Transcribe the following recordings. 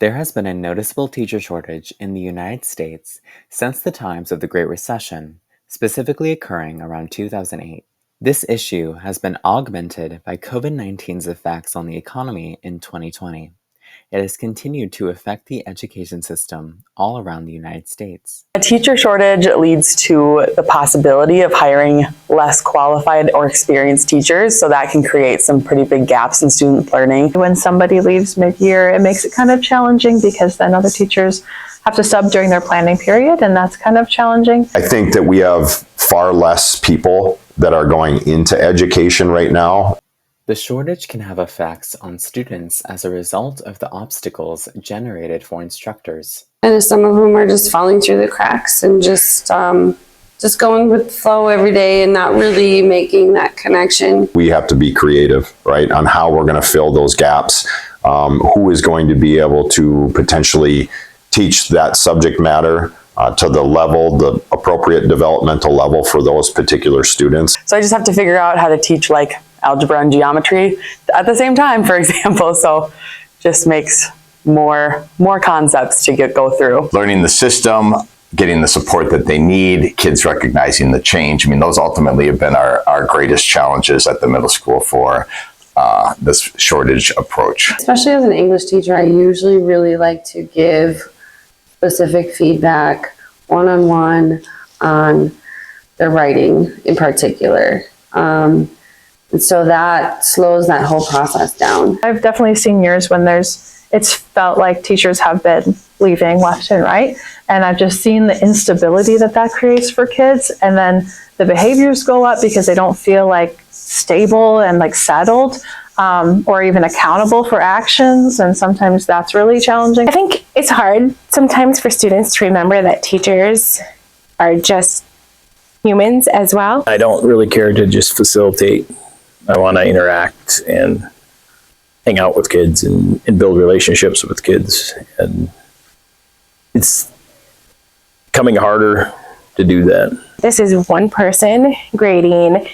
There has been a noticeable teacher shortage in the United States since the times of the Great Recession, specifically occurring around 2008. This issue has been augmented by COVID-19's effects on the economy in 2020. It has continued to affect the education system all around the United States. A teacher shortage leads to the possibility of hiring less qualified or experienced teachers, so that can create some pretty big gaps in student learning. When somebody leaves mid-year, it makes it kind of challenging because then other teachers have to sub during their planning period, and that's kind of challenging. I think that we have far less people that are going into education right now. The shortage can have effects on students as a result of the obstacles generated for instructors. And some of them are just falling through the cracks and just going with the flow every day and not really making that connection. We have to be creative, right, on how we're going to fill those gaps. Who is going to be able to potentially teach that subject matter to the level, the appropriate developmental level for those particular students. So I just have to figure out how to teach like algebra and geometry at the same time, for example. So just makes more concepts to go through. Learning the system, getting the support that they need, kids recognizing the change. I mean, those ultimately have been our greatest challenges at the middle school for this shortage approach. Especially as an English teacher, I usually really like to give specific feedback one-on-one on their writing in particular. And so that slows that whole process down. I've definitely seen years when it's felt like teachers have been leaving left and right. And I've just seen the instability that creates for kids. And then the behaviors go up because they don't feel like stable and like settled. Or even accountable for actions, and sometimes that's really challenging. I think it's hard sometimes for students to remember that teachers are just humans as well. I don't really care to just facilitate. I want to interact and hang out with kids and build relationships with kids, and it's becoming harder to do that. This is one person grading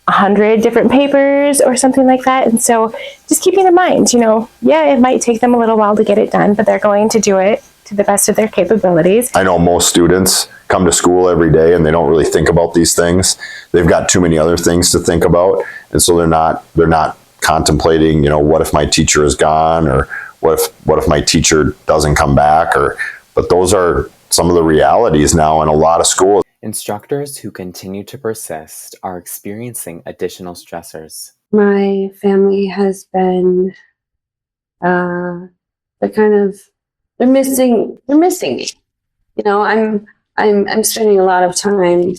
100 different papers or something like that. And so just keeping in mind, it might take them a little while to get it done, but they're going to do it to the best of their capabilities. I know most students come to school every day and they don't really think about these things. They've got too many other things to think about. And so they're not contemplating, what if my teacher is gone, or what if my teacher doesn't come back, but those are some of the realities now in a lot of schools. Instructors who continue to persist are experiencing additional stressors. My family has been, they're missing me. I'm spending a lot of time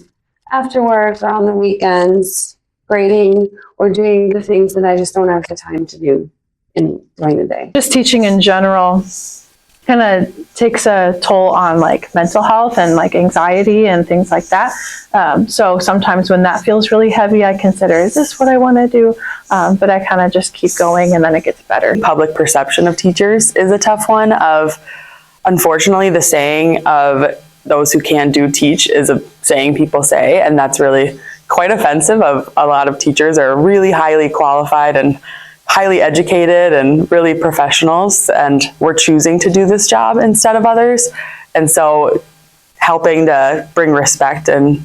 after work or on the weekends grading or doing the things that I just don't have the time to do during the day. Just teaching in general kind of takes a toll on like mental health and like anxiety and things like that. So sometimes when that feels really heavy, I consider, is this what I want to do? But I kind of just keep going and then it gets better. Public perception of teachers is a tough one. Unfortunately, the saying of those who can do teach is a saying people say, and that's really quite offensive. Of a lot of teachers are really highly qualified and highly educated and really professionals, and we're choosing to do this job instead of others. And so helping to bring respect and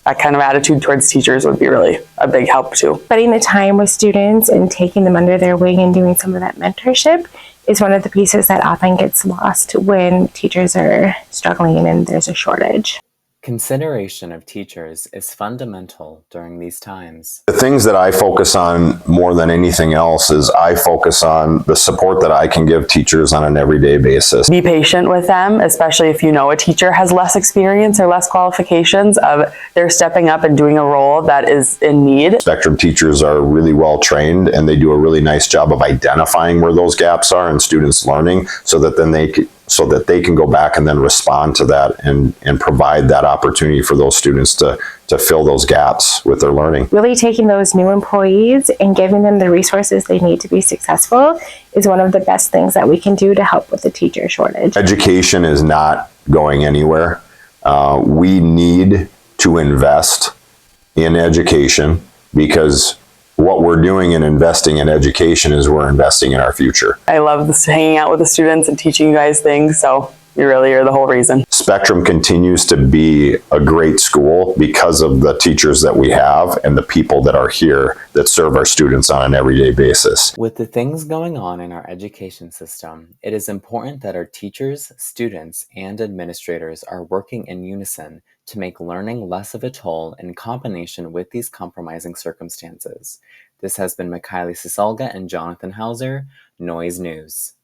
that kind of attitude towards teachers would be really a big help too. Spending the time with students and taking them under their wing and doing some of that mentorship is one of the pieces that often gets lost when teachers are struggling and there's a shortage. Consideration of teachers is fundamental during these times. The things that I focus on more than anything else is I focus on the support that I can give teachers on an everyday basis. Be patient with them, especially if a teacher has less experience or less qualifications, they're stepping up and doing a role that is in need. Spectrum teachers are really well trained and they do a really nice job of identifying where those gaps are in students' learning so that they can go back and then respond to that and provide that opportunity for those students to fill those gaps with their learning. Really taking those new employees and giving them the resources they need to be successful is one of the best things that we can do to help with the teacher shortage. Education is not going anywhere. We need to invest in education because what we're doing in investing in education is we're investing in our future. I love this, hanging out with the students and teaching you guys things. So you really are the whole reason. Spectrum continues to be a great school because of the teachers that we have and the people that are here that serve our students on an everyday basis. With the things going on in our education system, it is important that our teachers, students, and administrators are working in unison to make learning less of a toll in combination with these compromising circumstances. This has been Mikhaili Sisalga and Jonathan Hauser, Noise News.